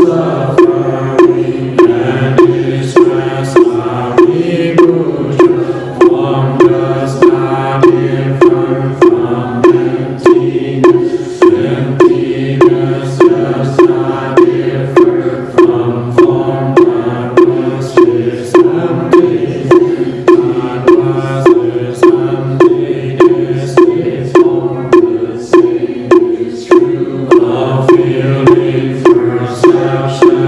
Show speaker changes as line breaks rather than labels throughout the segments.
suffering and distress are removed from us are different from emptiness. Emptiness just are different from form. God was is empty. God was is emptiness. Its form the same is true. All feeling, perception,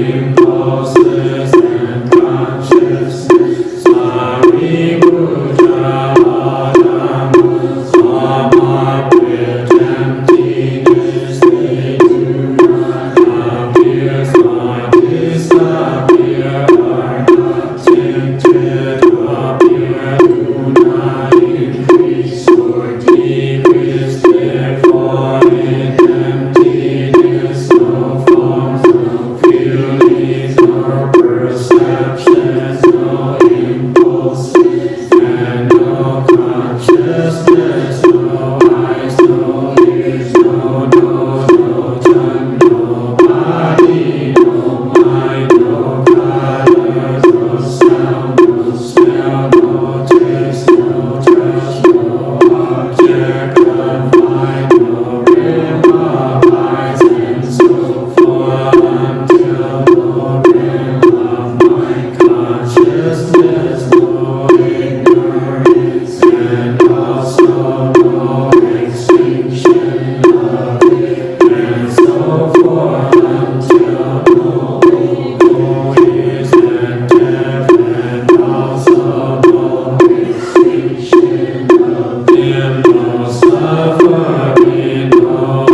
impulses, and consciousness are removed. All Dharma come up with emptiness. They do not appear, nor disappear, are not tainted, appear, do not increase or decrease. Therefore, in emptiness, no forms, no feelings, no perceptions, no impulses, and no consciousness, no eyes, no ears, no nose, no tongue, no body, no mind, no colors, no sound, no smell, no taste, no touch, no object of mind, no rim of eyes, and so forth until no rim of mind consciousness, no ignorance, and also no extinction of it, and so forth until no who is and death, and also no extinction of them, no suffering, no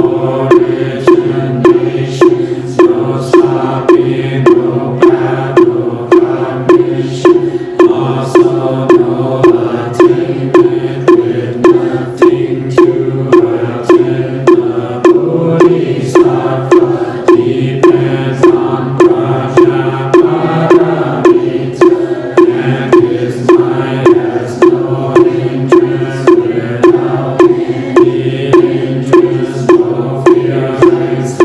origination, no stopping, no path, no cognition, also no attainment with nothing to attain. The Bodhisattva depends on Prajnaparamita, and his mind has no interest without any interest, no feelings,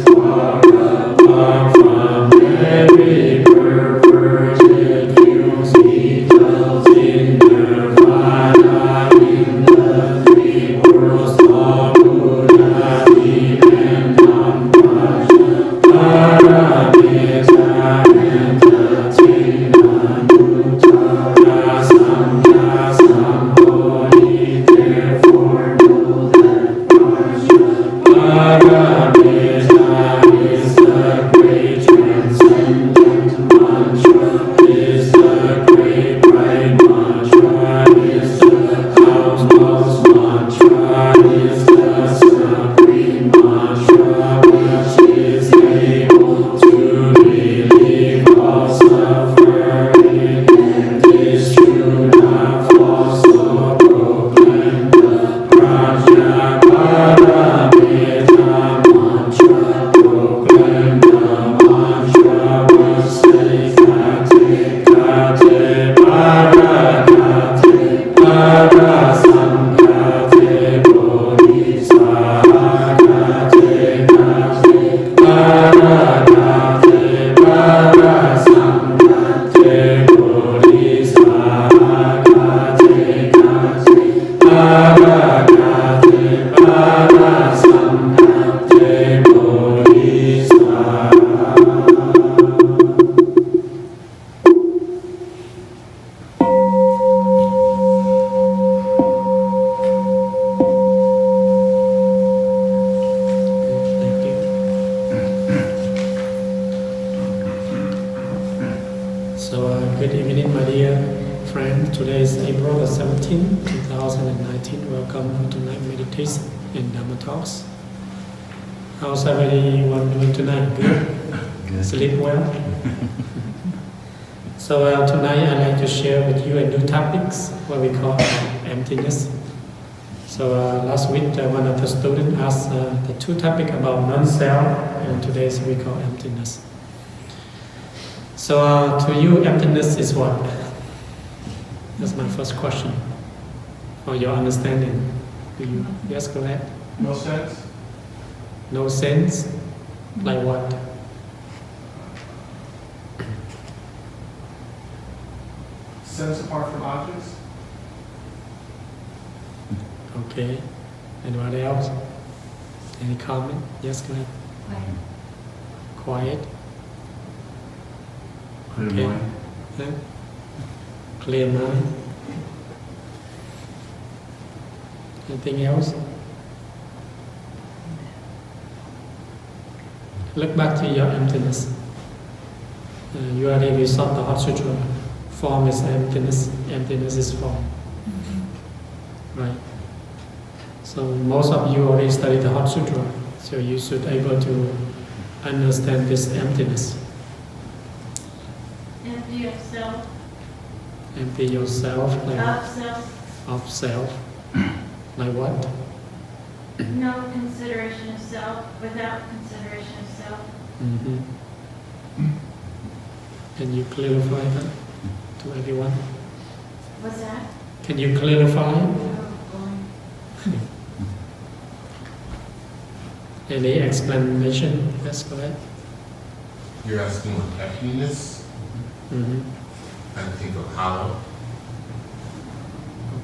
far apart from every perverted views. He dwells in nirvana in the three worlds. All Buddha depend on Prajnaparamita and attain Anuttara Samya Sambodhi. Therefore know that Prajnaparamita is the great transcendent mantra, is the great bright mantra, is the outmost mantra, is the supreme mantra, which is able to relieve all suffering, and is true, not false. So proclaim the Prajnaparamita mantra. Proclaim the mantra. Will say Kate, Kate, Parakate, Parasamkate, Bodhisakate, Kate, Parakate, Parasamkate, Bodhisakate, Kate, Parakate, Parasamkate, Thank you. So, good evening, my dear friend. Today is April the 17th, 2019. Welcome to tonight meditation in Dharma Talks. How's everyone doing tonight? Good?
Good.
Sleep well? So tonight I'd like to share with you a new topics, what we call emptiness. So last week one of the students asked the two topics about non-self, and today's we call emptiness. So to you, emptiness is what? That's my first question. For your understanding. Do you? Yes, go ahead.
No sense?
No sense? Like what?
Sense apart from objects.
Okay. Anyone else? Any comment? Yes, go ahead. Quiet.
Clear
Okay.
mind.
Huh? Clear mind. Anything else? Look back to your emptiness. You already sought the Hot Sutra. Form is emptiness. Emptiness is form. Right. So most of you already studied the Hot Sutra. So you should able to understand this emptiness.
Empty yourself,
Empty yourself, like
of self,
of self. Like what?
no consideration of self, without consideration of self.
Mm-hmm. Can you clarify that to everyone?
What's that?
Can you clarify? Any explanation? Yes, go ahead.
You're asking what emptiness?
Mm-hmm.
I think of hollow.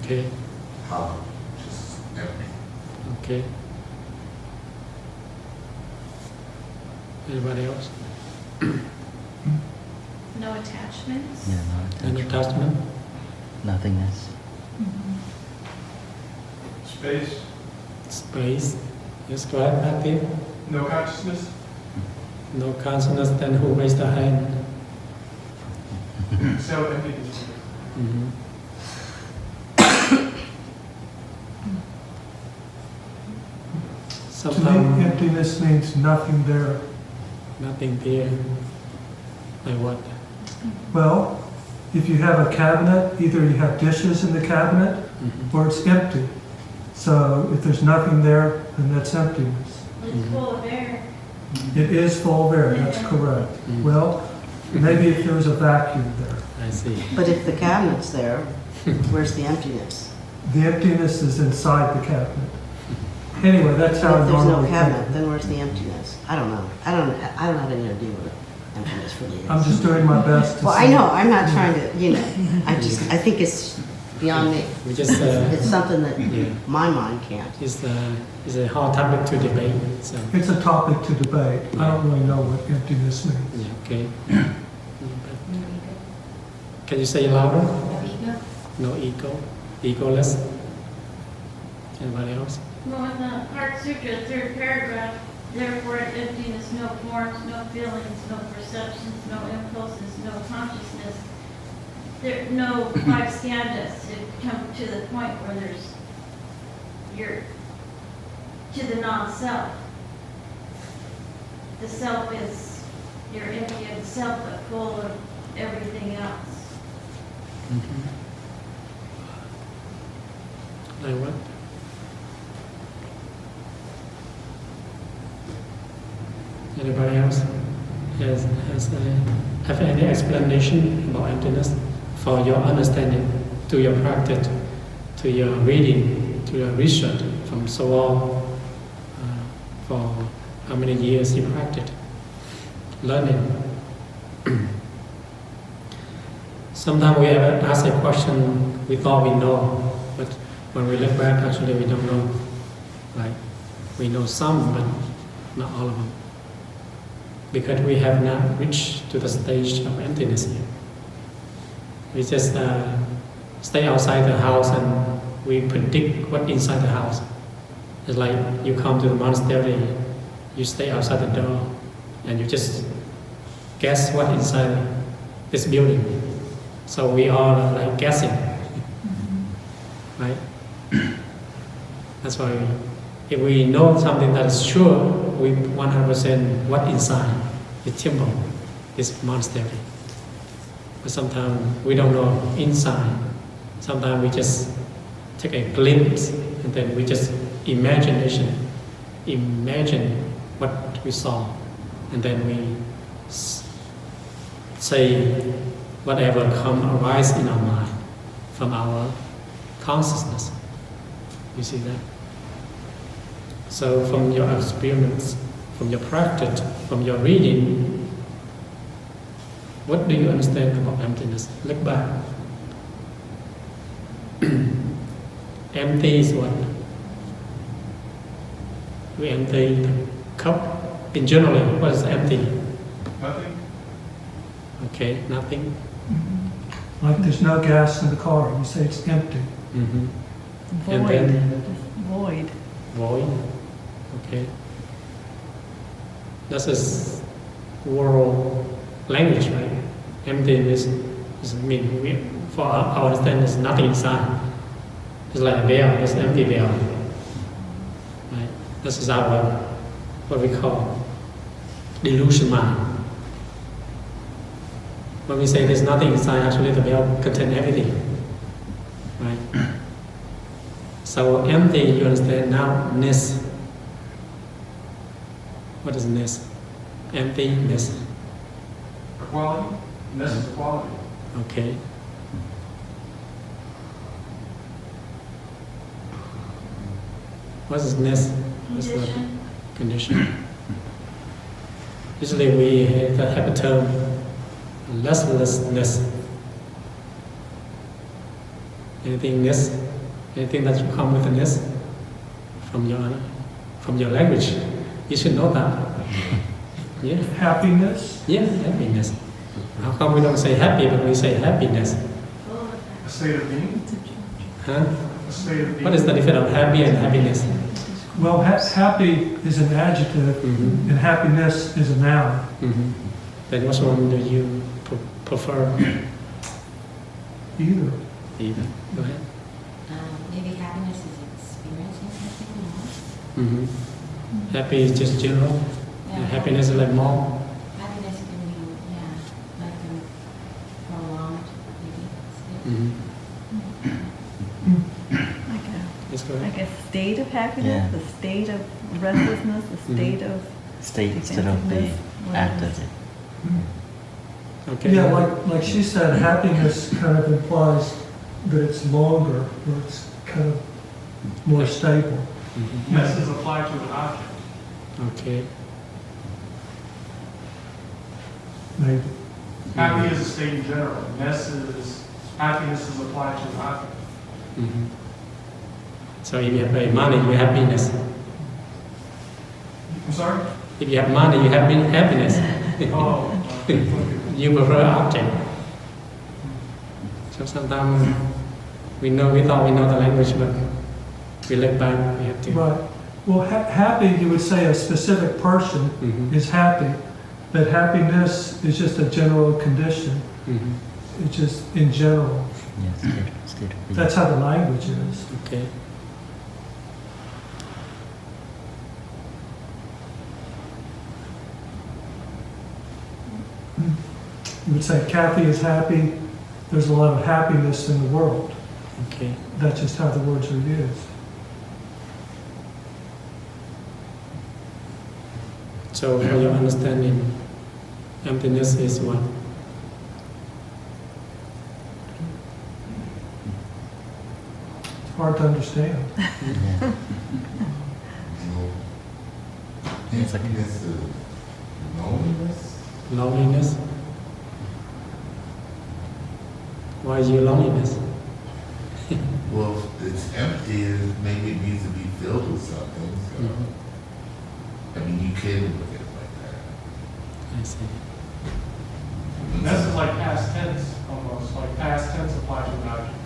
Okay,
Hollow. Just empty.
okay. Anybody else?
No attachments.
Yeah, no
Any
attachment.
attachment?
Nothingness.
Space.
Space? Yes, go ahead, Matthew.
No consciousness.
No consciousness, then who raised the hand?
Self-emptiness.
Mm-hmm.
To me,
Sometimes
emptiness means nothing there.
nothing there. Like what?
Well, if you have a cabinet, either you have dishes in the cabinet
Mm-hmm.
or it's empty. So if there's nothing there, then that's emptiness.
It's full of air.
It is full of air, that's correct. Well, maybe if there was a vacuum there.
I see.
But if the cabinet's there, where's the emptiness?
The emptiness is inside the cabinet. Anyway, that's how I
If there's no
normally
cabinet,
think.
then where's the emptiness? I don't know. I don't have any idea what emptiness really is.
I'm just doing my best to
Well, I
see.
know, I'm not trying to, I think it's beyond me.
We just,
It's something that
yeah,
my mind can't.
it's a hard topic to debate, so,
It's a topic to debate. I don't really know what emptiness means.
yeah, okay. Can you say louder? No ego, egoless. Anybody else?
Well, in the Heart Sutra, third paragraph, therefore in emptiness, no forms, no feelings, no perceptions, no impulses, no consciousness. There are no five skandhas to come to the point where you're to the non-self. The self is, you're empty of the self, but full of everything else.
Mm-hmm. Like what? Anybody else have any explanation about emptiness for your understanding, to your practice, to your reading, to your research from so long, for how many years you practiced, learning? Sometimes we ever ask a question we thought we know, but when we look back, actually we don't know. Like, we know some, but not all of them. Because we have not reached to the stage of emptiness yet. We just stay outside the house and we predict what's inside the house. It's like you come to the monastery, you stay outside the door, and you just guess what's inside this building. So we are like guessing, right? That's why if we know something that is sure, we 100% what inside the temple, this monastery. But sometimes we don't know inside. Sometimes we just take a glimpse and then we just imagine what we saw, and then we say whatever arise in our mind from our consciousness. You see that? So from your experience, from your practice, from your reading, what do you understand about emptiness? Look back. Empty is what? We empty the cup. In general, what is empty?
Nothing?
Okay, nothing.
Like there's no gas in the car, you say it's empty.
Mm-hmm. And
Void.
then
Void.
void. Okay. This is world language, right? Emptiness is mean we, for our understanding, there's nothing inside. It's like a veil, it's an empty veil. Right? This is our what we call delusion mind. When we say there's nothing inside, actually the veil contains everything. Right? So empty, you understand now, ness. What is ness? Emptiness.
Equality? And this is equality.
Okay. What is ness? What's the
Condition.
condition? Usually we have a term restlessness. Anything ness? Anything that you come with a ness from your language? You should know that. Yeah.
Happiness,
Yeah, happiness. How come we don't say happy, but we say happiness?
A state of being?
Huh?
A state of being?
What is the difference of happy and happiness?
well, happy is an adjective
Mm-hmm.
and happiness is a noun.
Mm-hmm. Then which one do you prefer?
Either.
Either.
Go ahead.
Maybe happiness is experiencing something more.
Mm-hmm. Happy is just general. And happiness is like more.
Happiness can be, like prolonged, maybe.
Mm-hmm. Yes, go ahead.
Like a state of happiness,
Yeah.
a state of restlessness, a state of
State instead of the act of it.
Okay.
Yeah, like she said, happiness kind of implies that it's longer, or it's kind of more stable.
Mhm.
Ness is applied to an object.
Okay.
Maybe.
Happy is a state in general. Happiness is applied to an object.
Mm-hmm. So if you have money, you have happiness.
I'm sorry?
If you have money, you have happiness.
Oh.
You prefer object. So sometimes we thought we know the language, but we look back, we have to.
Right. Well, happy, you would say a specific person
Mhm.
is happy, but happiness is just a general condition.
Mhm.
It's just in general.
Yes, state of being.
That's how the language is.
Okay.
You would say Kathy is happy. There's a lot of happiness in the world.
Okay.
That's just how the words are used.
So for your understanding, emptiness is what?
It's hard to understand.
Yeah. It's like-
Emptiness is loneliness.
Loneliness. Why is your loneliness?
Well, if it's empty, maybe it needs to be filled with something. So,
Mhm.
I mean, you can look at it like that.
I see.
Ness is like past tense, almost. Like past tense applied to an object.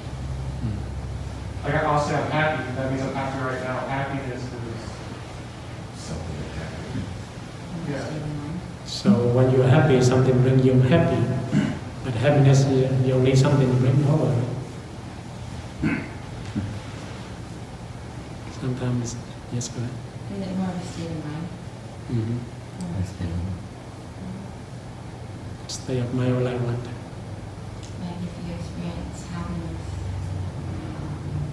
Mm.
Like I'll say I'm happy, that means I'm happy right now. Happiness is,
Something that happened.
yeah.
So when you're happy, something brings you happy. But happiness, you need something to bring over. Sometimes, yes, go ahead.
Is it more of a state of mind?
Mm-hmm.
More of a
That's
state
good.
Stay of my like what?
Like if you experience happiness,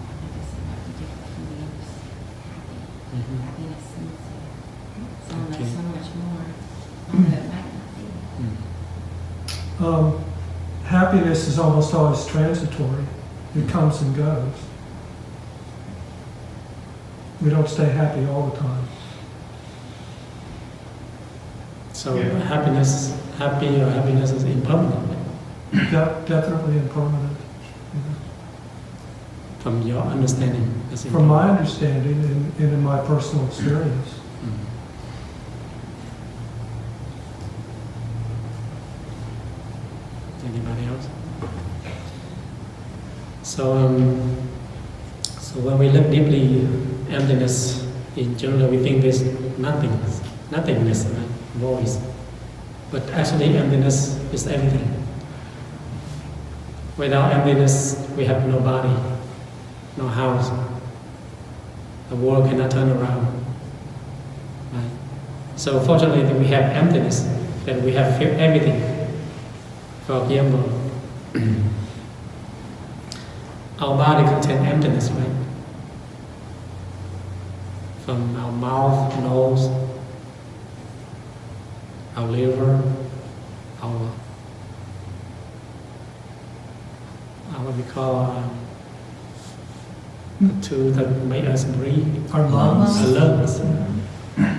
I guess it might be different from being just happy.
Mhm.
Happiness seems to sound
Okay.
like so much more, although it might not be.
Mm.
Happiness is almost always transitory. It comes and goes. We don't stay happy all the time.
So
Yeah.
happy or happiness is impermanent.
Definitely impermanent.
from your understanding? As in-
From my understanding and in my personal experience.
Mm. Anybody else? So when we look deeply emptiness, in general we think there's nothingness, right? Voice. But actually emptiness is everything. Without emptiness, we have no body, no house. The world cannot turn around. Right? So fortunately we have emptiness, then we have everything. For example, our body contains emptiness, right? From our mouth, nose, our liver, our what we call the two that make us breathe,
Our lungs.
our lungs.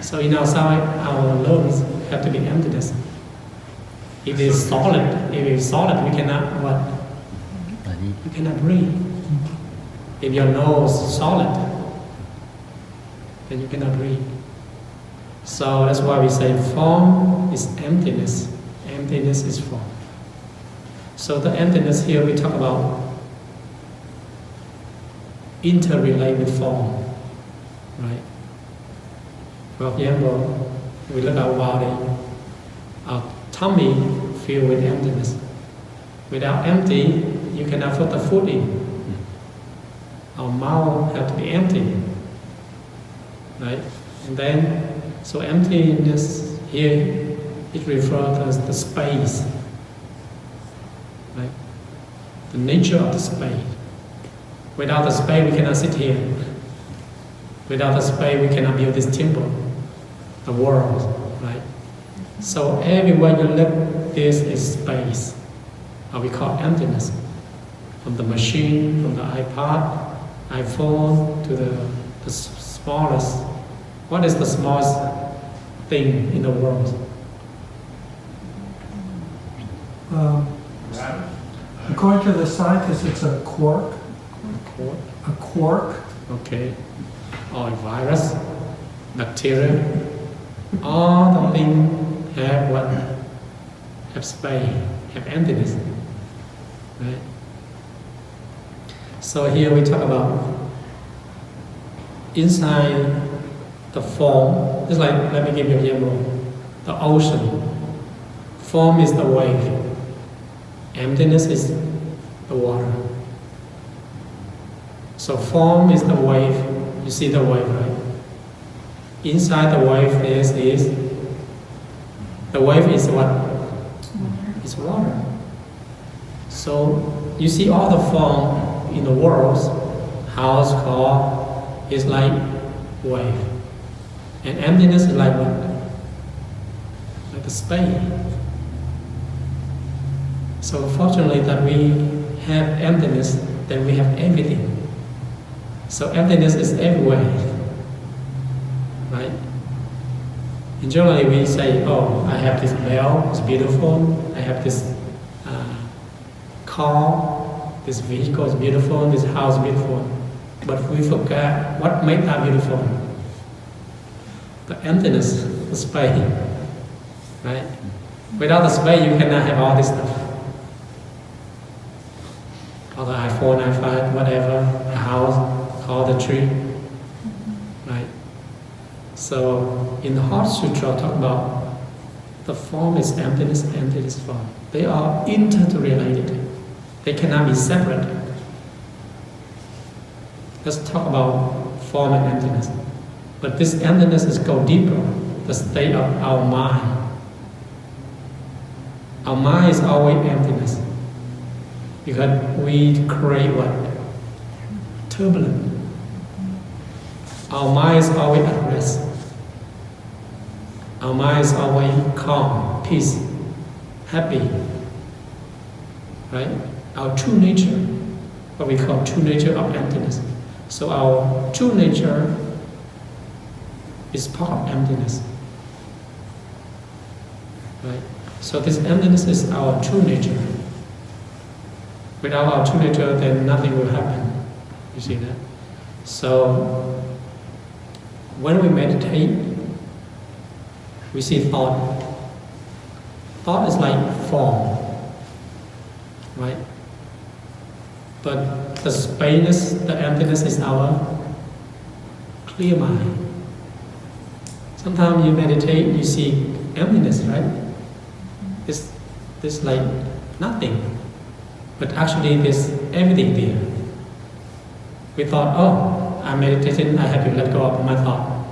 So in outside, our lungs have to be emptiness. If it's solid, we cannot what?
Body.
We cannot breathe. If your nose is solid, then you cannot breathe. So that's why we say form is emptiness. Emptiness is form. So the emptiness here we talk about interrelated form, right? For example, we look at our body, our tummy filled with emptiness. Without empty, you cannot put the food in. Our mouth have to be empty, right? And then, so emptiness here, it refers to as the space, right? The nature of the space. Without the space, we cannot sit here. Without the space, we cannot build this temple, the world, right? So everywhere you look, this is space, or we call emptiness. From the machine, from the iPod, iPhone, to the smallest. What is the smallest thing in the world?
According to the scientists, it's a quark.
Quark.
A quark.
Okay. Or a virus, bacteria. All the things have what? Have space, have emptiness. Right? So here we talk about inside the form, just like, let me give you an example. The ocean. Form is the wave. Emptiness is the water. So form is the wave. You see the wave, right? Inside the wave is the wave is what? It's water. So you see all the form in the world, house, car, is like wave. And emptiness is like what? Like the space. So fortunately that we have emptiness, then we have everything. So emptiness is everywhere, right? And generally we say, oh, I have this bell, it's beautiful. I have this car, this vehicle is beautiful, this house is beautiful. But we forget what makes that beautiful. The emptiness, the space, right? Without the space, you cannot have all this stuff. All the iPhone, iPad, whatever, a house, all the tree, right? So in the Heart Sutra, talk about the form is emptiness, emptiness is form. They are interrelated. They cannot be separate. Let's talk about form and emptiness. But this emptiness is go deeper, the state of our mind. Our mind is always emptiness. Because we create what? Turbulent. Our mind is always at rest. Our mind is always calm, peace, happy. Right? Our true nature, what we call true nature of emptiness. So our true nature is part of emptiness. Right? So this emptiness is our true nature. Without our true nature, then nothing will happen. You see that? So when we meditate, we see thought. Thought is like form, right? But the space, the emptiness is our clear mind. Sometimes you meditate, you see emptiness, right? It's like nothing, but actually there's everything there. We thought, oh, I'm meditating, I have to let go of my thought.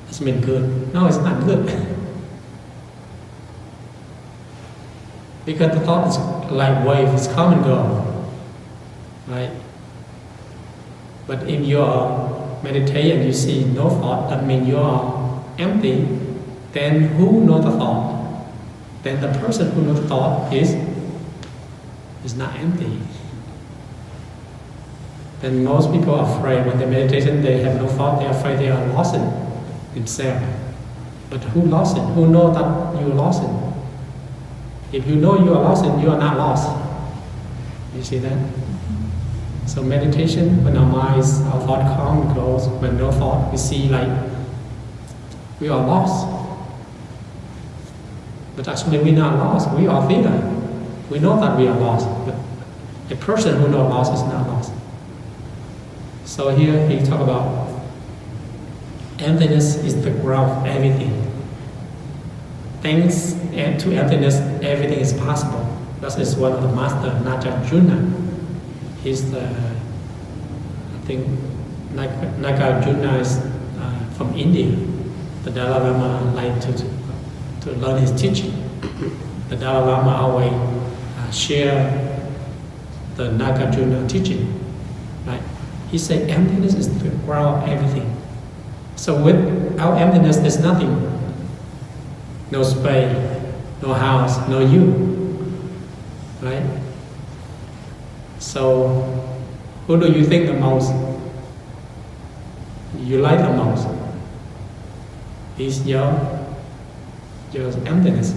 It's been good. No, it's not good. Because the thought is like wave, it's come and go, right? But if you are meditating and you see no thought, that means you are empty. Then who knows the thought? Then the person who knows the thought is not empty. Then most people are afraid when they meditation, they have no thought, they are afraid they are lost in themselves. But who lost it? Who knows that you lost it? If you know you are lost, you are not lost. You see that? So meditation, when our minds, our thought calm and close, when no thought, we see like we are lost. But actually we're not lost, we are there. We know that we are lost, but a person who knows lost is not lost. So here he talk about emptiness is the ground of everything. Thanks to emptiness, everything is possible. That is one of the master, Nagarjuna. He's the, I think, Nagarjuna is from India. The Dalai Lama liked to learn his teaching. The Dalai Lama always share the Nagarjuna teaching, right? He said emptiness is the ground of everything. So without emptiness, there's nothing. No space, no house, no you, right? So who do you think the most? You like the most? Is your emptiness.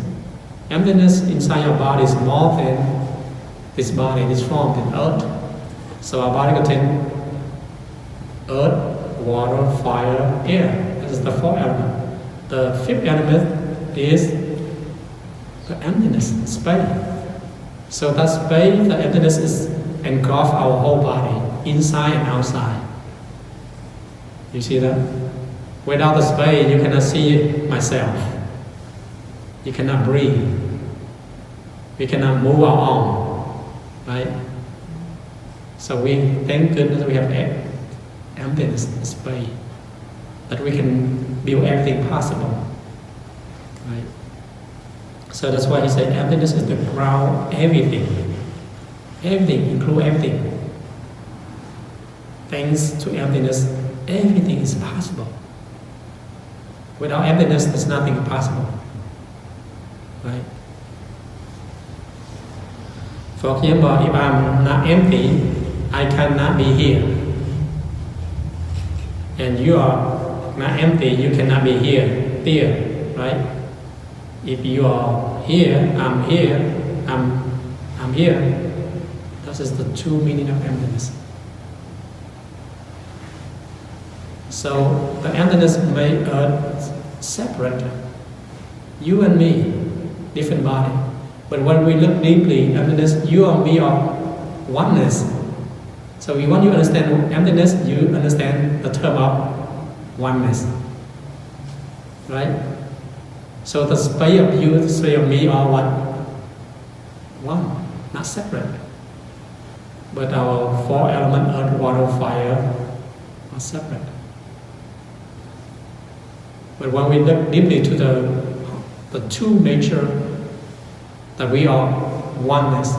Emptiness inside your body is more than this body, this form, than earth. So our body contains earth, water, fire, air. This is the fourth element. The fifth element is the emptiness, space. So that space, the emptiness is engulf our whole body, inside and outside. You see that? Without the space, you cannot see myself. You cannot breathe. We cannot move our arm, right? So we thank goodness we have emptiness, space, that we can build everything possible. Right? So that's why he said emptiness is the ground, everything. Everything, include everything. Thanks to emptiness, everything is possible. Without emptiness, there's nothing possible. Right? For example, if I'm not empty, I cannot be here. And you are not empty, you cannot be here, there, right? If you are here, I'm here, I'm here. That is the true meaning of emptiness. So the emptiness made us separate. You and me, different body. But when we look deeply, emptiness, you and me are oneness. So when you understand emptiness, you understand the term of oneness. Right? So the space of you, the space of me are what? One, not separate. But our four elements, earth, water, fire, are separate. But when we look deeply to the true nature, that we are oneness.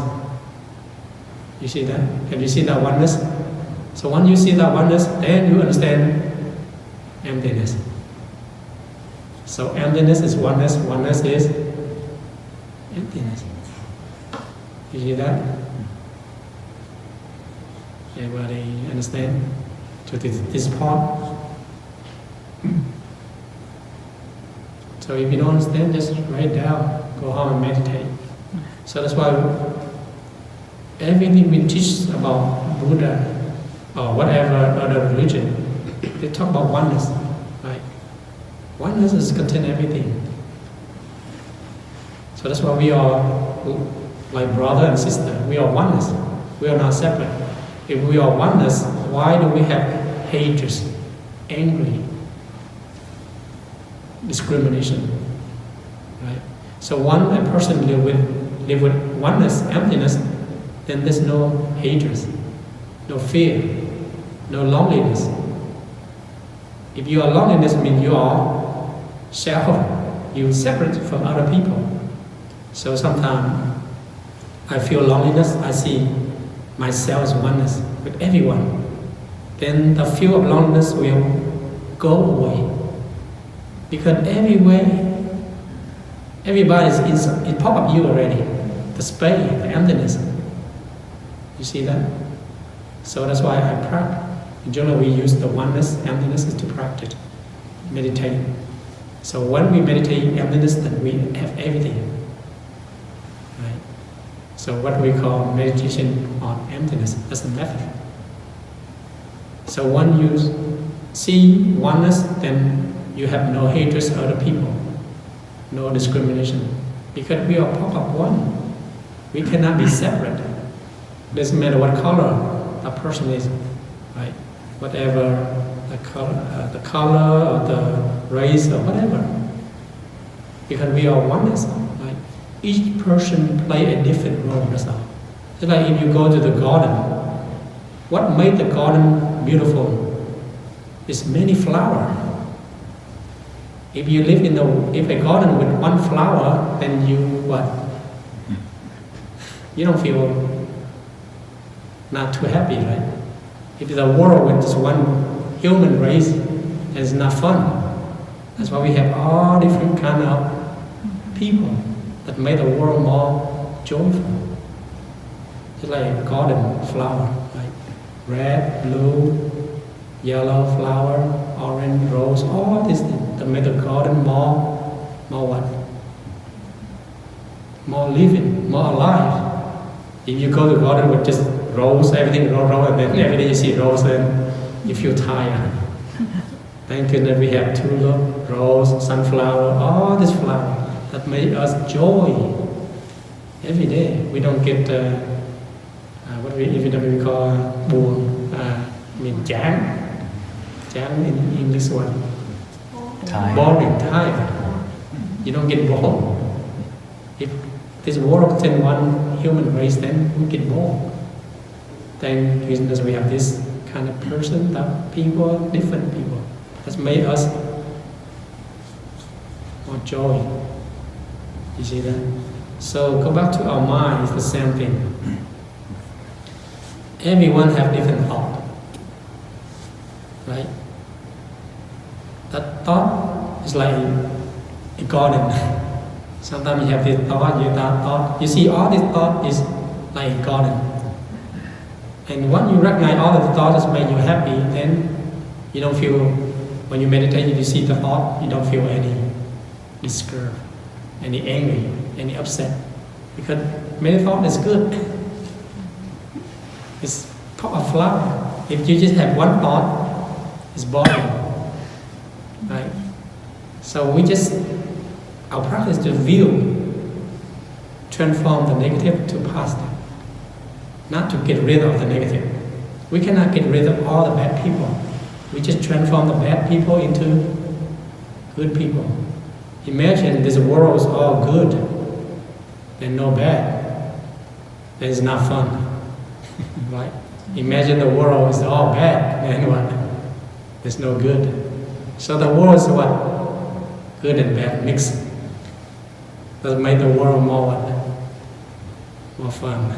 You see that? Can you see that oneness? So when you see that oneness, then you understand emptiness. So emptiness is oneness, oneness is emptiness. You see that? Everybody understand to this point? So if you don't understand, just write it down, go home and meditate. So that's why everything we teach about Buddha, or whatever other religion, they talk about oneness, right? Oneness is contain everything. So that's why we are like brother and sister. We are oneness. We are not separate. If we are oneness, why do we have hatred, angry, discrimination, right? So when a person live with oneness, emptiness, then there's no hatred, no fear, no loneliness. If you are loneliness, means you are self, you separate from other people. So sometimes I feel loneliness, I see myself as oneness with everyone. Then the feel of loneliness will go away. Because everybody is part of you already. The space, the emptiness. You see that? So that's why I practice. In general, we use the oneness, emptiness is to practice, meditate. So when we meditate emptiness, then we have everything. Right? So what we call meditation on emptiness, that's the method. So when you see oneness, then you have no hatred of other people, no discrimination, because we are part of one. We cannot be separate. Doesn't matter what color a person is, right? Whatever the color or the race or whatever, because we are oneness, right? Each person play a different role. That's all. It's like if you go to the garden, what made the garden beautiful is many flowers. If you live in a garden with one flower, then you what? You don't feel not too happy, right? If it's a world with just one human race, it's not fun. That's why we have all different kind of people that make the world more joyful. It's like a garden flower, like red, blue, yellow flower, orange, rose, all these things that make the garden more what? More living, more alive. If you go to the garden with just rose, everything rose, and then every day you see rose, then you feel tired. Thank goodness we have tulip, rose, sunflower, all these flowers that make us joy every day. We don't get what we call buồn, chán in English one. Boring, tired. You don't get bored. If this world contains one human race, then we get bored. Thank goodness we have this kind of person, that people, different people. That's made us more joy. You see that? So go back to our mind, it's the same thing. Everyone have different thought. Right? That thought is like a garden. Sometimes you have this thought, you have that thought. You see all this thought is like a garden. And when you recognize all of the thoughts that make you happy, then you don't feel, when you meditate, you see the thought, you don't feel any discouraged, any angry, any upset. Because many thought is good. It's part of flower. If you just have one thought, it's boring. Right? So our practice to transform the negative to positive. Not to get rid of the negative. We cannot get rid of all the bad people. We just transform the bad people into good people. Imagine this world is all good and no bad. Then it's not fun. Right? Imagine the world is all bad, then what? There's no good. So the world is what? Good and bad mixed. That make the world more what? More fun.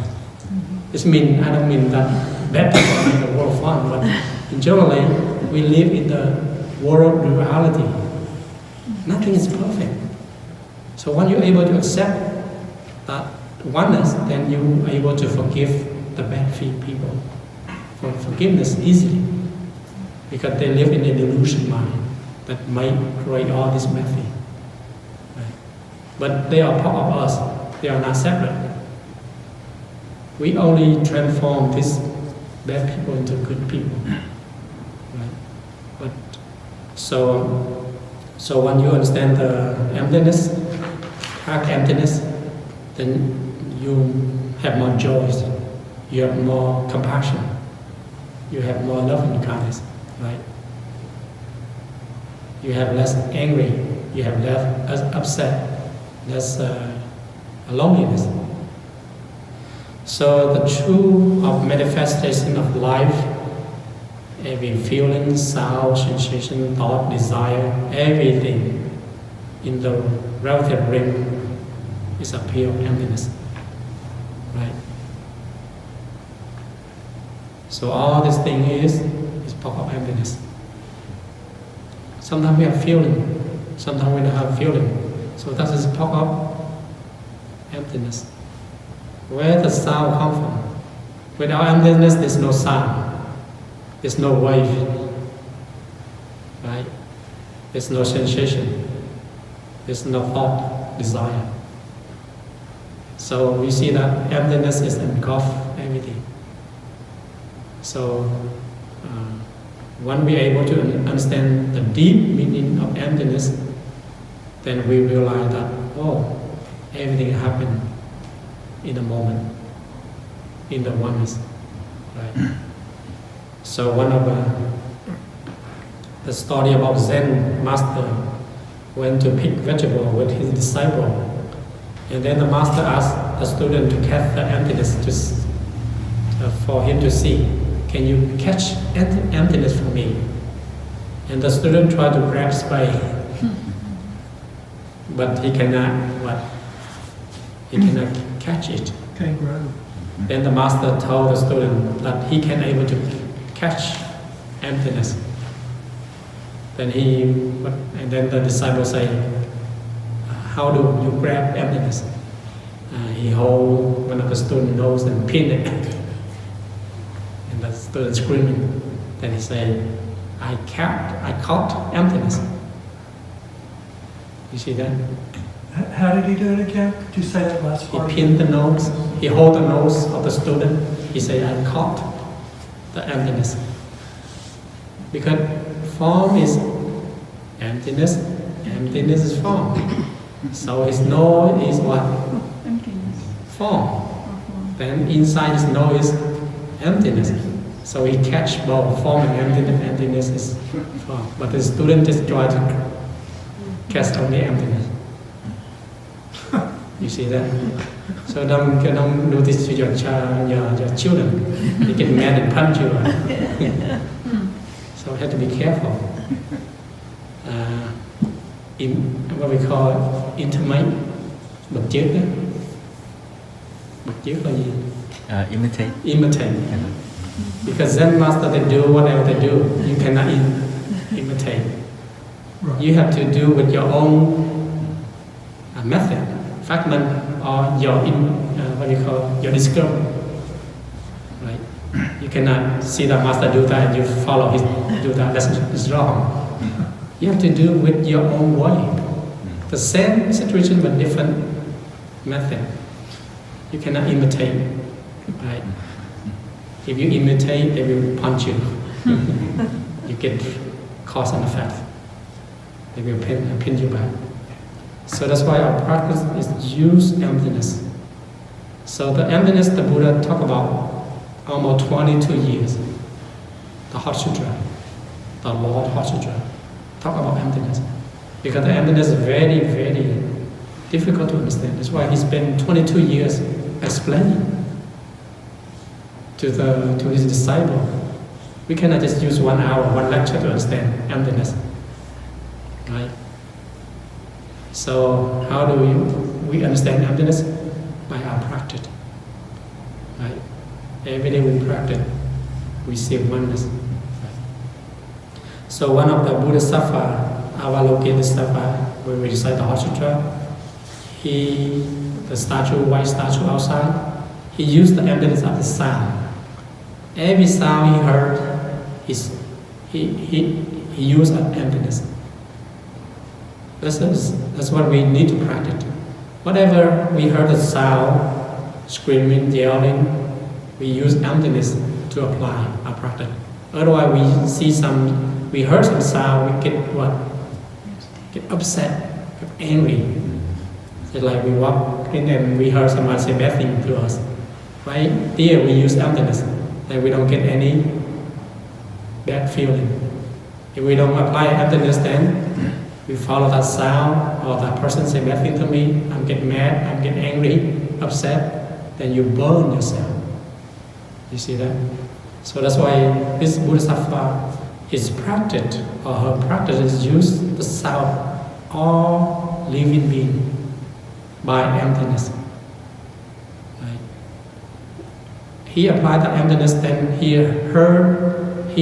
I don't mean that bad people make the world fun, but generally we live in the world reality. Nothing is perfect. So when you're able to accept that oneness, then you're able to forgive the bad people. For forgiveness easily. Because they live in a delusion mind that might create all this bad thing. Right? But they are part of us. They are not separate. We only transform this bad people into good people, right? But so when you understand the emptiness, emptiness, then you have more joy, you have more compassion, you have more love and kindness, right? You have less angry, you have less upset, less loneliness. So the truth of manifestation of life, every feeling, sound, sensation, thought, desire, everything in the relative ring is a pure emptiness, right? So all this thing is part of emptiness. Sometimes we have feeling, sometimes we don't have feeling. So that is part of emptiness. Where does sound come from? Without emptiness, there's no sound. There's no wave. Right? There's no sensation. There's no thought, desire. So we see that emptiness is engulfed everything. So when we are able to understand the deep meaning of emptiness, then we realize that, oh, everything happened in a moment, in the oneness, right? So one of the story about Zen master went to pick vegetable with his disciple, and then the master asked the student to catch the emptiness for him to see. Can you catch emptiness for me? And the student tried to grab spade, but he cannot. What? He cannot catch it.
Can't grab it.
Then the master told the student that he can able to catch emptiness. Then and then the disciple say, how do you grab emptiness? He hold one of the student's nose and pin it. And the student screaming. Then he say, I caught emptiness. You see that?
How did he do it again? Could you say that last
He
part?
pinned the nose. He hold the nose of the student. He say, I caught the emptiness. Because form is emptiness. Emptiness is form. So his nose is what?
Emptiness.
Form. Then inside his nose is emptiness. So he catch both form and emptiness. Emptiness is form. But the student just try to catch only emptiness. You see that? So don't do this to your children. They get mad and punch you. So we have to be careful. In what we call intimate, bậc trước đó. Bậc trước là gì?
Imitate.
Imitate. Because Zen master, they do whatever they do. You cannot imitate.
Right.
You have to do with your own method, fragment, or your what you call your discovery. Right? You cannot see the master do that and you follow his do that. That's wrong. You have to do with your own way. The same situation but different method. You cannot imitate. Right? If you imitate, they will punch you. You get cause and effect. They will pin you back. So that's why our practice is use emptiness. So the emptiness the Buddha talked about almost 22 years. The Heart Sutra, the Lord Heart Sutra, talk about emptiness. Because the emptiness is very, very difficult to understand. That's why he spent 22 years explaining to his disciple. We cannot just use 1 hour, one lecture to understand emptiness. Right? So how do we understand emptiness? By our practice. Right? Every day we practice, we see oneness. Right? So one of the Bodhisattva, Avalokitesvara, when we recite the Heart Sutra, the statue, white statue outside, he used the emptiness of the sound. Every sound he heard, he used an emptiness. That's what we need to practice. Whatever we heard the sound, screaming, yelling, we use emptiness to apply our practice. Otherwise, we heard some sound, we get what? Get upset, get angry. It's like we walk in and we heard somebody say bad thing to us. Right? Here we use emptiness, and we don't get any bad feeling. If we don't apply emptiness, then we follow that sound, or that person say bad thing to me, I'm get mad, I'm get angry, upset, then you burn yourself. You see that? So that's why this Bodhisattva, his practice, or her practice is use the sound, all living being, by emptiness. Right? He applied the emptiness, then he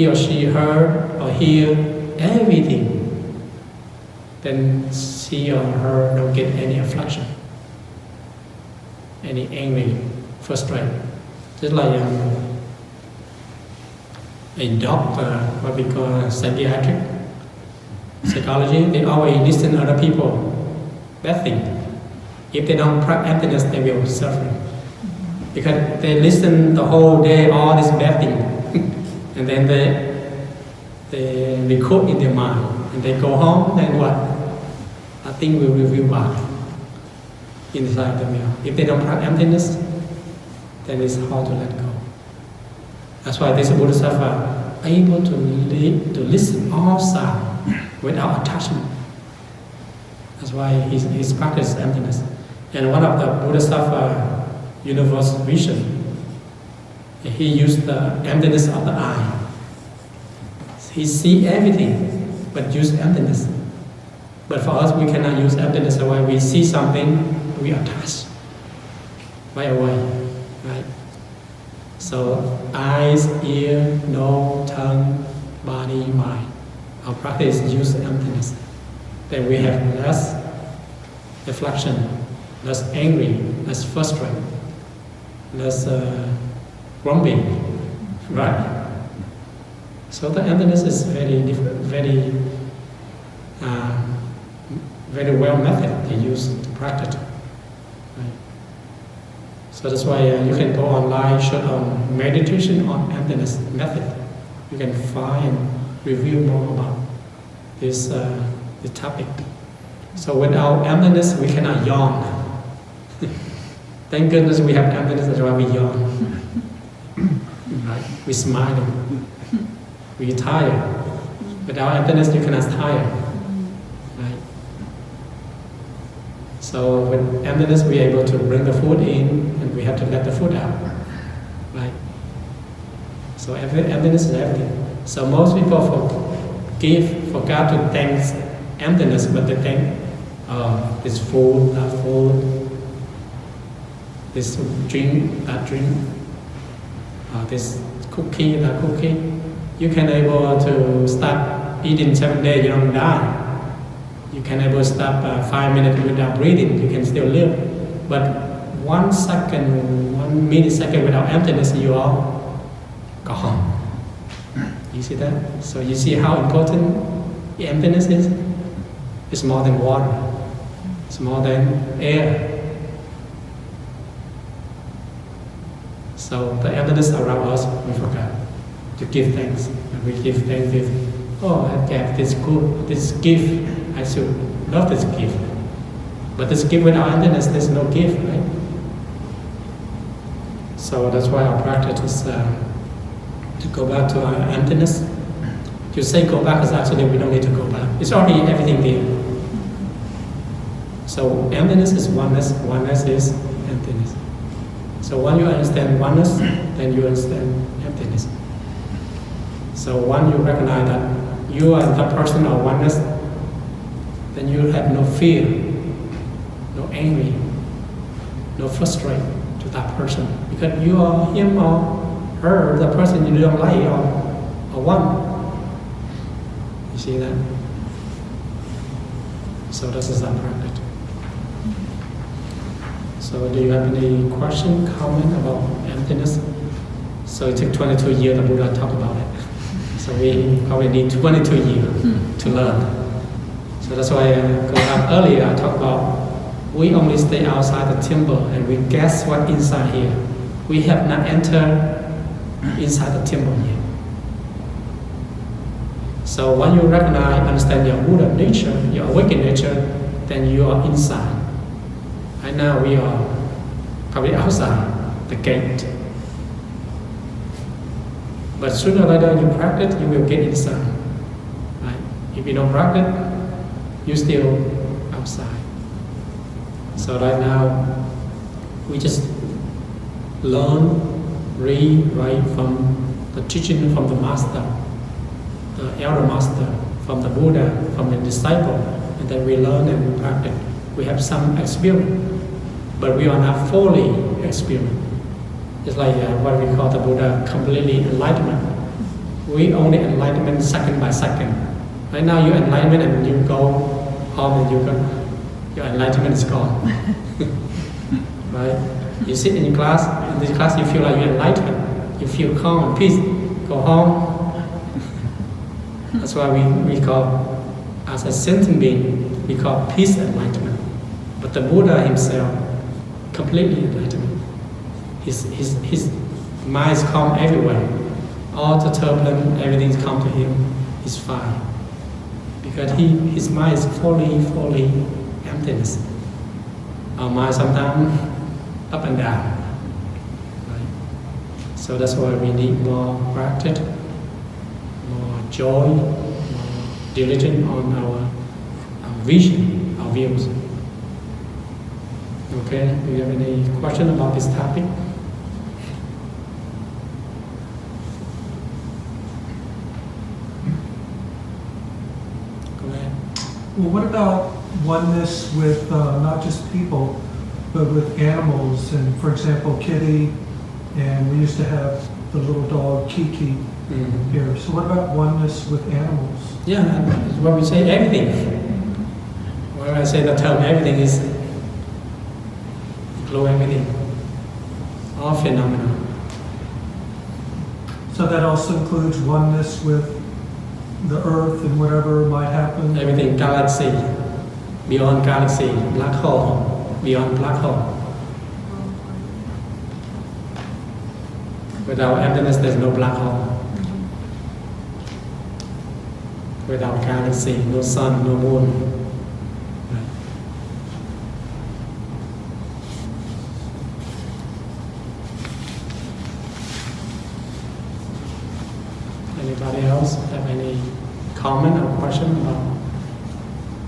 or she heard or hear everything. Then she or her don't get any affliction, any angry, frustrated. Just like a doctor, what we call psychiatric psychology, they always listen to other people bad thing. If they don't practice emptiness, they will suffer. Because they listen the whole day, all this bad thing. And then they record in their mind. And they go home, then what? I think we will review back inside them. If they don't practice emptiness, then it's hard to let go. That's why this Bodhisattva able to listen all sound without attachment. That's why his practice is emptiness. And one of the Bodhisattva universal vision, he used the emptiness of the eye. He see everything, but use emptiness. But for us, we cannot use emptiness. So when we see something, we attach right away, right? So eyes, ear, nose, tongue, body, mind. Our practice use emptiness. Then we have less reflection, less angry, less frustrated, less grumpy, right? So the emptiness is very different, very well method to use to practice. Right? So that's why you can go online, search on meditation on emptiness method. You can find and review more about this topic. So without emptiness, we cannot yawn. Thank goodness we have emptiness, that's why we yawn. Right? We smile. We tire. Without emptiness, you cannot tire. Right? So with emptiness, we are able to bring the food in, and we have to let the food out. Right? So emptiness is everything. So most people forgot to thank emptiness, but they thank this food, that food, this drink, that drink, this cookie, that cookie. You can able to stop eating 7 days, you don't die. You can able to stop 5 minutes without breathing, you can still live. But 1 second, 1 millisecond without emptiness, you are gone. You see that? So you see how important emptiness is? It's more than water. It's more than air. So the emptiness around us, we forgot to give thanks. And we give thanks with, oh, I have this good, this gift. I should love this gift. But this gift without emptiness, there's no gift, right? So that's why our practice is to go back to our emptiness. To say go back is actually we don't need to go back. It's already everything there. So emptiness is oneness, oneness is emptiness. So when you understand oneness, then you understand emptiness. So when you recognize that you are the person of oneness, then you have no fear, no anger, no frustration to that person. Because you are him or her, the person you don't like, or one. You see that? So this is our practice. So do you have any question, comment about emptiness? So it took 22 years the Buddha talked about it. So we probably need 22 years to learn. So that's why going up earlier I talked about we only stay outside the temple and we guess what inside here. We have not entered inside the temple yet. So when you recognize, understand your Buddha nature, your awakened nature, then you are inside. Right now we are probably outside the gate. But sooner or later you practice, you will get inside. Right? If you don't practice, you're still outside. So right now, we just learn, read, write from the teaching from the master, the elder master, from the Buddha, from the disciple, and then we learn and we practice. We have some experience, but we are not fully experienced. It's like what we call the Buddha completely enlightenment. We only enlightenment second by second. Right now you enlightenment and you go home and your enlightenment is gone. Right? You sit in class, in this class you feel like you're enlightened. You feel calm and peace. Go home. That's why we call, as a sentient being, we call peace enlightenment. But the Buddha himself, completely enlightenment. His mind is calm everywhere. All the turbulence, everything's come to him, he's fine. Because his mind is fully emptiness. Our mind sometimes up and down. Right? So that's why we need more practice, more joy, more diligence on our vision, our views. Okay, do you have any question about this topic? Go ahead.
Well, what about oneness with not just people, but with animals? And for example, Kitty, and we used to have the little dog Kiki here. So what about oneness with animals?
Yeah, that's what we say, everything. When I say the term everything is include everything, all phenomena.
So that also includes oneness with the earth and whatever might happen?
Everything, galaxy, beyond galaxy, black hole, beyond black hole. Without emptiness, there's no black hole. Without galaxy, no sun, no moon. Right. Anybody else have any comment or question about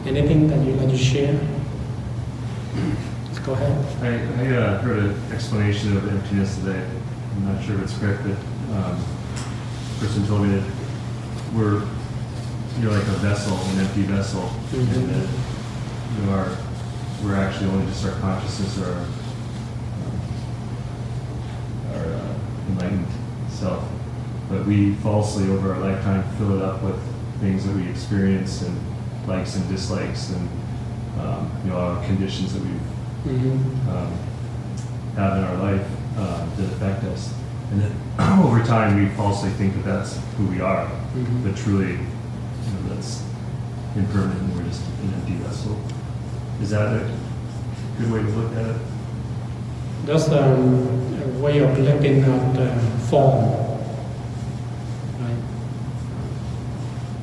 anything that you'd like to share? Let's go ahead.
I heard an explanation of emptiness today. I'm not sure if it's correct, but the person told me that you're like a vessel, an empty vessel, and that we're actually only just our consciousness or our enlightened self. But we falsely, over our lifetime, fill it up with things that we experience and likes and dislikes and our conditions that we've have in our life that affect us. And then over time, we falsely think that that's who we are, but truly, that's impermanent and we're just an empty vessel. Is that a good way to look at it?
That's a way of looking at form. Right?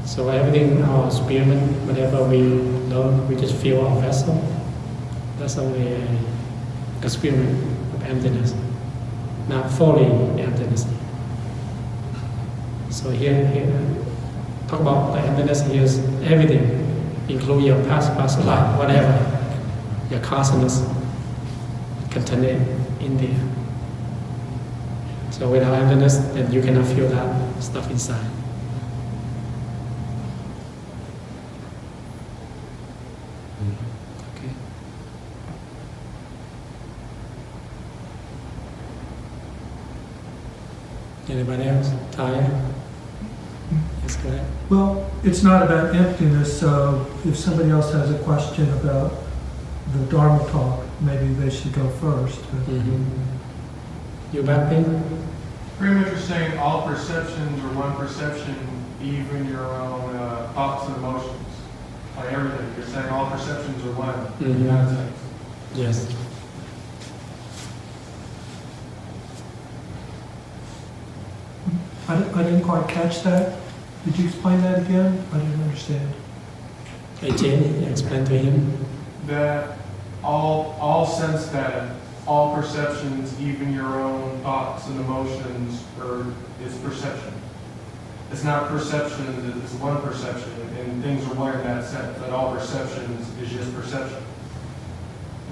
So everything, our experiment, whatever we learn, we just feel our vessel. That's only an experiment of emptiness, not fully emptiness. So here, talk about the emptiness. Here's everything, including your past life, whatever, your consciousness contained in there. So without emptiness, then you cannot feel that stuff inside. Okay. Anybody else? Tired? Yes, go ahead.
Well, it's not about emptiness, so if somebody else has a question about the Dharma talk, maybe they should go first.
You back then?
Pretty much you're saying all perceptions are one perception, even your own thoughts and emotions. Like everything. You're saying all perceptions are one in that sense.
Yes.
I didn't quite catch that. Did you explain that again? I didn't understand.
Hey, Jane, you explain to him.
That all sense data, all perceptions, even your own thoughts and emotions, is perception. It's not perception, it's one perception, and things are one in that sense, that all perceptions is just perception.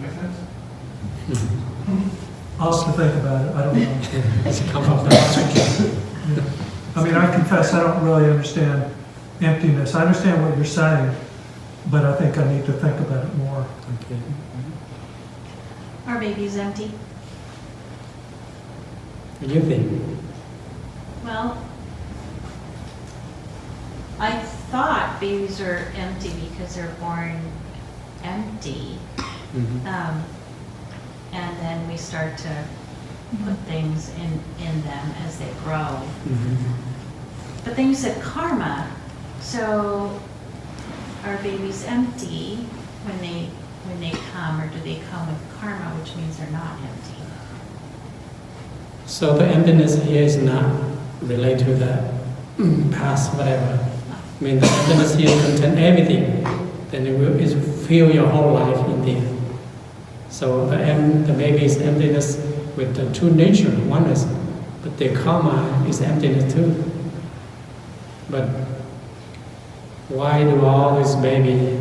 Make sense?
I'll have to think about it. I don't know.
It's a come from the
Yeah. I mean, I confess I don't really understand emptiness. I understand what you're saying, but I think I need to think about it more.
Okay.
Our baby's empty.
What do you think?
Well, I thought babies are empty because they're born empty. And then we start to put things in them as they grow. But then you said karma. So are babies empty when they come, or do they come with karma, which means they're not empty?
So the emptiness here is not related to the past, whatever. I mean, the emptiness here contains everything. Then it will fill your whole life in there. So the baby is emptiness with the true nature, oneness. But the karma is emptiness too. But why do all these babies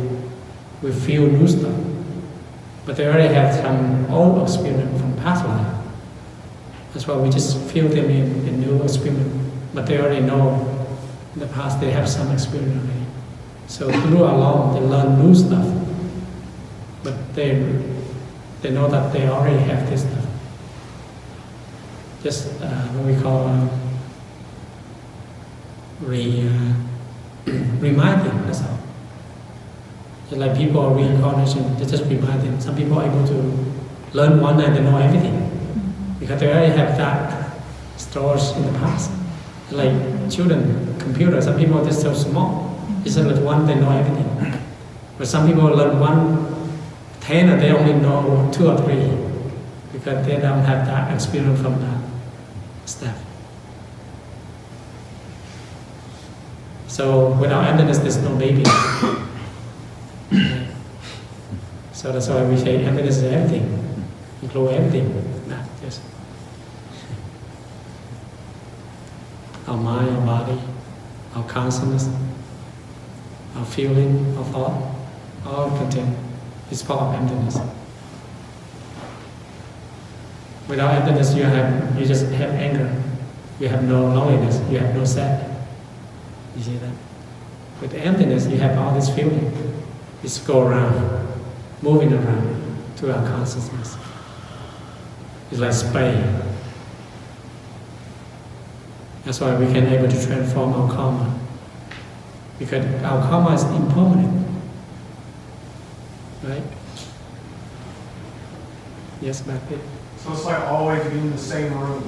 we feel new stuff? But they already have some old experience from past life. That's why we just feel them in new experience. But they already know in the past they have some experience already. So through along they learn new stuff. But they know that they already have this stuff. Just what we call reminding, that's all. Just like people are reincarnation, they just remind them. Some people are able to learn one and they know everything. Because they already have that stores in the past. Like children, computers, some people are just so small. It's like one, they know everything. But some people learn 10 and they only know 2 or 3 because they don't have that experience from that stuff. So without emptiness, there's no baby. So that's why we say emptiness is everything, include everything, not just our mind, our body, our consciousness, our feeling, our thought, all contained. It's part of emptiness. Without emptiness, you just have anger. You have no loneliness. You have no sad. You see that? With emptiness, you have all this feeling. It's go around, moving around to our consciousness. It's like space. That's why we can able to transform our karma. Because our karma is impermanent. Right? Yes, back there.
So it's like always being in the same room,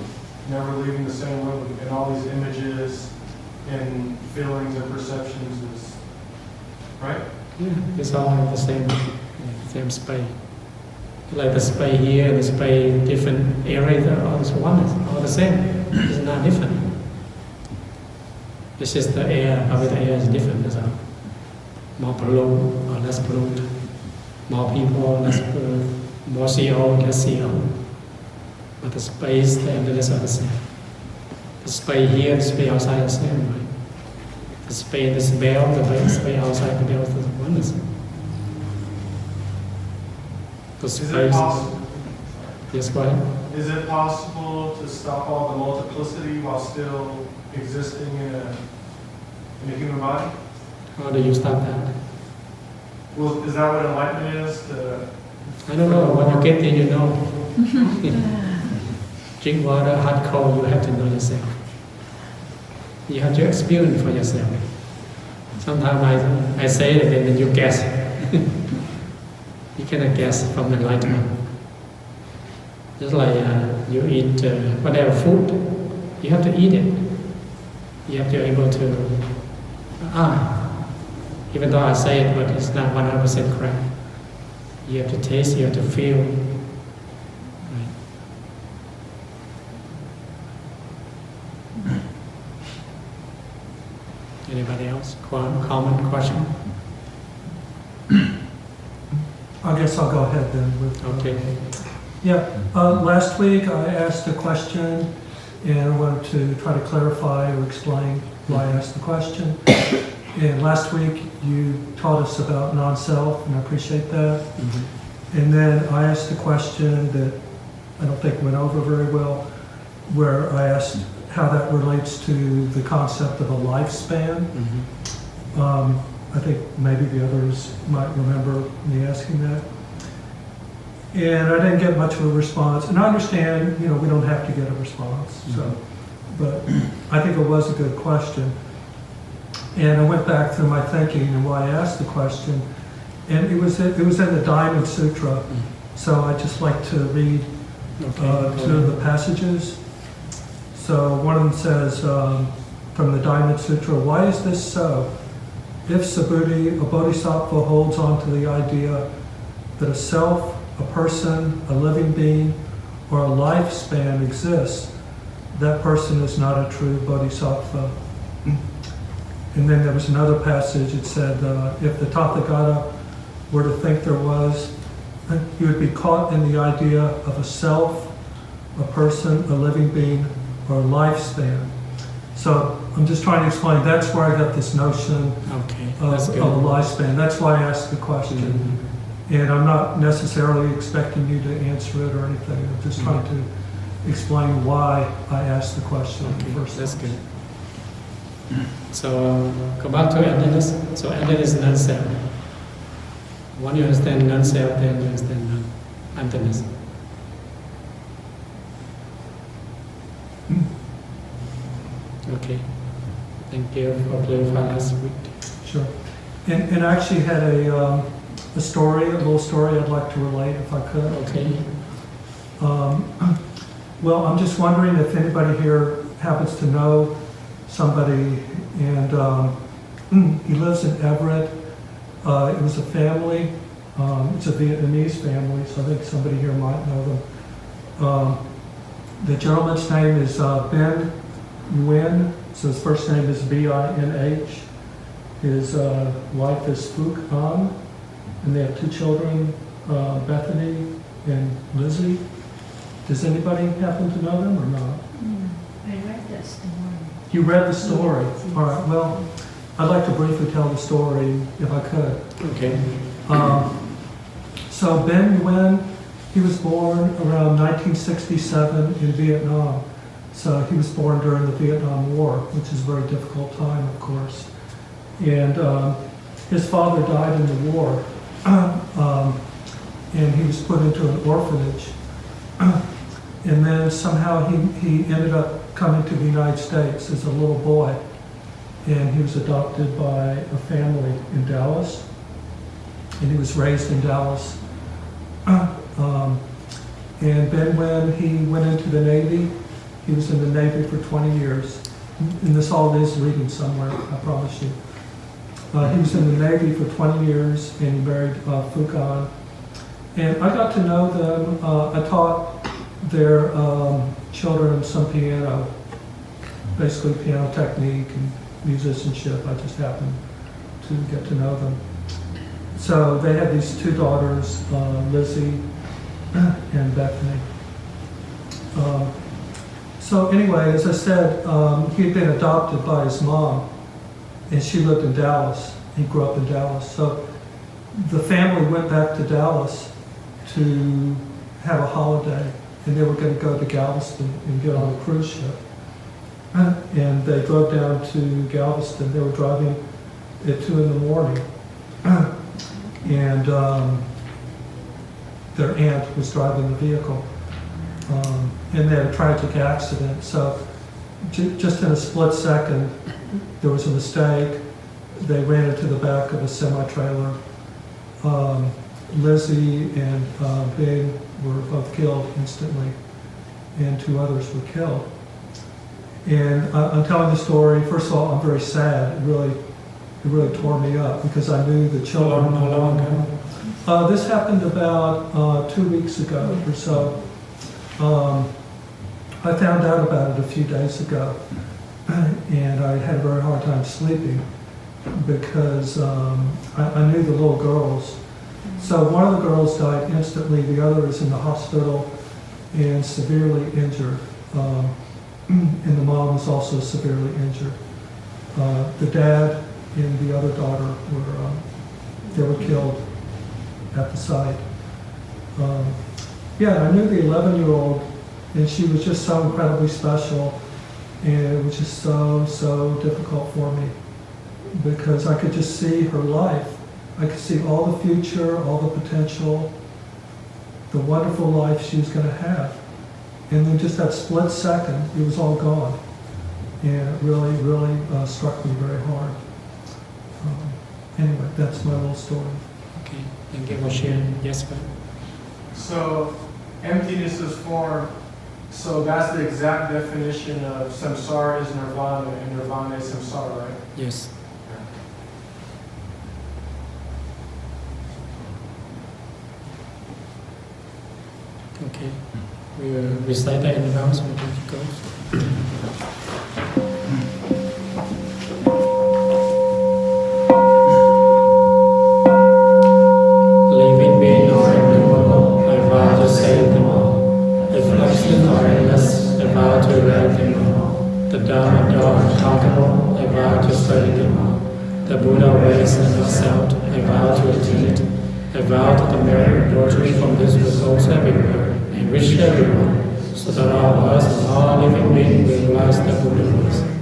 never leaving the same room, and all these images and feelings and perceptions is, right?
Yeah, it's all in the same space. Like the space here and the space different areas are all all the same. It's not different. It's just the air, probably the air is different, that's all. More polluted or less polluted. More people, less more CO, less CO. But the space, the emptiness are the same. The space here, the space outside are the same, right? The space in this bell, the space outside the bell is the oneness. The
Is it
space.
possible?
Yes, go ahead.
Is it possible to stop all the multiplicity while still existing in a human body?
How do you stop that?
Well, is that what enlightenment is?
I don't know. When you get there, you know. Drink water, hot, cold, you have to know yourself. You have to experience for yourself. Sometimes I say it and then you guess. You cannot guess from enlightenment. Just like you eat whatever food, you have to eat it. You have to be able to, even though I say it, but it's not 100% correct. You have to taste, you have to feel. Right. Anybody else? Comment, question?
I guess I'll go ahead then with.
Okay.
Yeah, last week I asked a question and I wanted to try to clarify or explain why I asked the question. And last week you taught us about non-self, and I appreciate that.
Mm-hmm.
And then I asked a question that I don't think went over very well, where I asked how that relates to the concept of a lifespan.
Mm-hmm.
I think maybe the others might remember me asking that. And I didn't get much of a response. And I understand, you know, we don't have to get a response. So, but I think it was a good question. And I went back through my thinking and why I asked the question. And it was in the Diamond Sutra. So I just like to read two of the passages. So one of them says from the Diamond Sutra, why is this so? If Subhuti, a bodhisattva, holds on to the idea that a self, a person, a living being, or a lifespan exists, that person is not a true bodhisattva. And then there was another passage, it said, if the Tathagata were to think there was, he would be caught in the idea of a self, a person, a living being, or a lifespan. So I'm just trying to explain, that's where I got this notion
Okay,
of
that's
a
good.
lifespan. That's why I asked the question.
Mm-hmm.
And I'm not necessarily expecting you to answer it or anything. I'm just trying to explain why I asked the question in the first
That's
place.
good. So go back to emptiness. So emptiness is non-self. When you understand non-self, then you understand emptiness. Okay. Thank you for clarifying last week.
Sure. And I actually had a story, a little story I'd like to relate if I could.
Okay.
Well, I'm just wondering if anybody here happens to know somebody, and he lives in Everett. It was a family. It's a Vietnamese family, so I think somebody here might know them. The gentleman's name is Ben Nguyen, so his first name is B-I-N-H. His wife is Phuc An, and they have two children, Bethany and Lizzie. Does anybody happen to know them or not?
I read that story.
You read the story? All right, well, I'd like to briefly tell the story if I could.
Okay.
So Ben Nguyen, he was born around 1967 in Vietnam. So he was born during the Vietnam War, which is a very difficult time, of course. And his father died in the war, and he was put into an orphanage. And then somehow he ended up coming to the United States as a little boy. And he was adopted by a family in Dallas. And he was raised in Dallas. And Ben, when he went into the Navy, he was in the Navy for 20 years. And this all is reading somewhere, I promise you. He was in the Navy for 20 years, and he married Phuc An. And I got to know them. I taught their children some piano, basically piano technique and musicianship. I just happened to get to know them. So they had these two daughters, Lizzie and Bethany. So anyway, as I said, he had been adopted by his mom, and she lived in Dallas. He grew up in Dallas. So the family went back to Dallas to have a holiday, and they were going to go to Galveston and get on a cruise ship. And they drove down to Galveston. They were driving at 2 in the morning. And their aunt was driving the vehicle. And they had a tragic accident. So just in a split second, there was a mistake. They ran into the back of a semi-trailer. Lizzie and Big were both killed instantly, and 2 others were killed. And I'm telling the story, first of all, I'm very sad. It really tore me up because I knew the children.
How long ago?
This happened about 2 weeks ago or so. I found out about it a few days ago. and I had a very hard time sleeping because I knew the little girls. So one of the girls died instantly, the other is in the hospital and severely injured. And the mom was also severely injured. The dad and the other daughter were killed at the site. I knew the 11-year-old, and she was just so incredibly special, and it was just so difficult for me because I could just see her life. I could see all the future, all the potential, the wonderful life she was going to have. And then just that split second, it was all gone. And it really struck me very hard. Anyway, that's my little story.
Okay, thank you for sharing. Yes, sir.
So emptiness is form. So that's the exact definition of samsara is nirvana, and nirvana is samsara, right?
Yes. Okay. We will recite the announcement as it goes. Living being or immortal, I vow to save them all. Reflection or endless, I vow to erect them all. The Dharma door untouchable, I vow to study them all. The Buddha ways and excelled, I vow to attain it. I vow that the merit virtue from this results everywhere, and reach everyone, so that all of us and all living beings will realize the Buddha ways.